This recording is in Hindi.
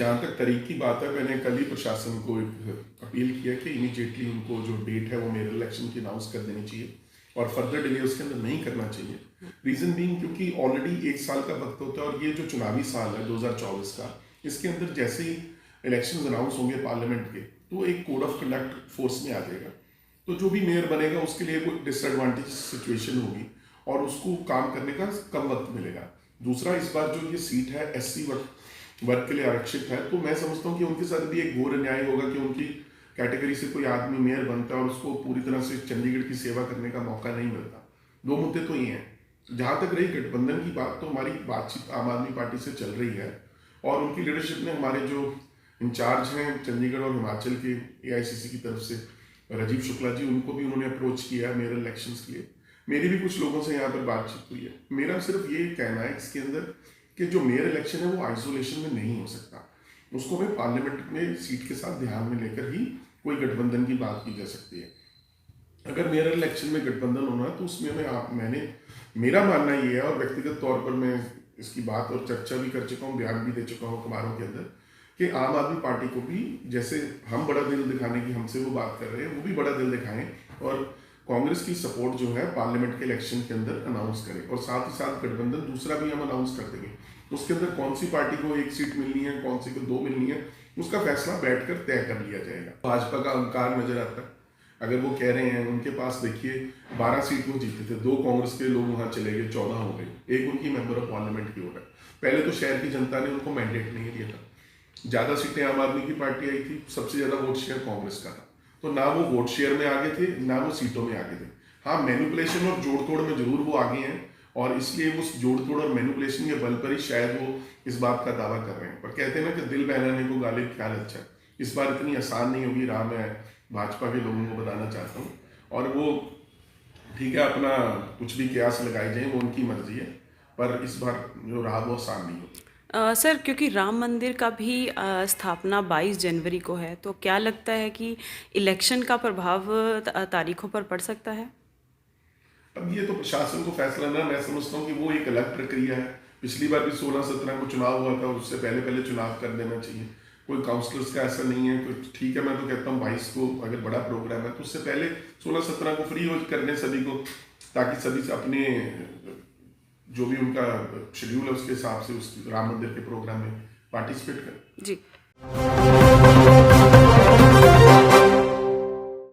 जहाँ तक तारीख की बात है, मैंने कल ही प्रशासन को एक अपील किया कि इमीडिएटली उनको जो डेट है वो मेयर इलेक्शन की अनाउंस कर देनी चाहिए और फर्दर डिले उसके अंदर नहीं करना चाहिए। रीज़न बीइंग क्योंकि ऑलरेडी 1 साल का वक्त होता है और ये जो चुनावी साल है 2024 का, इसके अंदर जैसे ही इलेक्शन अनाउंस होंगे पार्लियामेंट के, तो एक कोड ऑफ कंडक्ट फोर्स में आ जाएगा। तो जो भी मेयर बनेगा उसके लिए कोई डिसएडवांटेज सिचुएशन होगी और उसको काम करने का कम वक्त मिलेगा। दूसरा, इस बार जो ये सीट है SC वर्ग के लिए आरक्षित है, तो मैं समझता हूँ कि उनके साथ भी एक घोर अन्याय होगा कि उनकी कैटेगरी से कोई आदमी मेयर बनता है और उसको पूरी तरह से चंडीगढ़ की सेवा करने का मौका नहीं मिलता। दो मुद्दे तो ये हैं। जहाँ तक रही गठबंधन की बात, तो हमारी बातचीत आम आदमी पार्टी से चल रही है और उनकी लीडरशिप ने हमारे जो इंचार्ज हैं चंडीगढ़ और हिमाचल के AICC की तरफ से राजीव शुक्ला जी, उनको भी उन्होंने अप्रोच किया है मेयर इलेक्शंस के लिए। मेरी भी कुछ लोगों से यहाँ पर बातचीत हुई है। मेरा सिर्फ ये कहना है इसके अंदर कि जो मेयर इलेक्शन है वो आइसोलेशन में नहीं हो सकता, उसको हमें पार्लियामेंट में सीट के साथ ध्यान में लेकर ही कोई गठबंधन की बात की जा सकती है। अगर मेयर इलेक्शन में गठबंधन होना है तो उसमें मेरा मानना ये है, और व्यक्तिगत तौर पर मैं इसकी बात और चर्चा भी कर चुका हूँ, बयान भी दे चुका हूँ अखबारों के अंदर, कि आम आदमी पार्टी को भी जैसे हम बड़ा दिल दिखाने की हमसे वो बात कर रहे हैं, वो भी बड़ा दिल दिखाएं और कांग्रेस की सपोर्ट जो है पार्लियामेंट के इलेक्शन के अंदर अनाउंस करें। और साथ ही साथ गठबंधन दूसरा भी हम अनाउंस कर देंगे, उसके अंदर कौन सी पार्टी को 1 सीट मिलनी है, कौन सी को 2 मिलनी है, उसका फैसला बैठकर तय कर लिया जाएगा। भाजपा का अहंकार नजर आता है। अगर वो कह रहे हैं, उनके पास देखिए 12 सीट वो जीते थे, 2 कांग्रेस के लोग वहां चले गए, 14 हो गए, एक उनकी मेंबर ऑफ पार्लियामेंट की ओर है। पहले तो शहर की जनता ने उनको मैंडेट नहीं दिया था, ज्यादा सीटें आम आदमी की पार्टी आई थी, सबसे ज्यादा वोट शेयर कांग्रेस का था, तो ना वो वोट शेयर में आगे थे ना वो सीटों में आगे थे। हाँ, मैनिपुलेशन और जोड़ तोड़ में जरूर वो आगे हैं और इसलिए उस जोड़ तोड़ और मैनिपुलेशन के बल पर ही शायद वो इस बात का दावा कर रहे हैं। पर कहते हैं ना कि दिल बहलाने को गालिब ख्याल अच्छा। इस बार इतनी आसान नहीं होगी राह, मैं भाजपा के लोगों को बताना चाहता हूँ। और वो ठीक है, अपना कुछ भी कयास लगाई जाए वो उनकी मर्जी है, पर इस बार जो राह वो आसान नहीं होगी। सर, क्योंकि राम मंदिर का भी स्थापना 22 जनवरी को है, तो क्या लगता है कि इलेक्शन का प्रभाव तारीखों पर पड़ सकता है? अब ये तो प्रशासन को फैसला ना, मैं समझता हूँ कि वो एक अलग प्रक्रिया है। पिछली बार भी 16-17 को चुनाव हुआ था, उससे पहले पहले चुनाव कर देना चाहिए। कोई काउंसलर्स का ऐसा नहीं है कोई, ठीक है, मैं तो कहता हूँ 22 को अगर बड़ा प्रोग्राम है तो उससे पहले 16-17 को फ्री हो करने सभी को, ताकि सभी से अपने जो भी उनका शेड्यूल है उसके हिसाब से उस राम मंदिर के प्रोग्राम में पार्टिसिपेट करें। जी।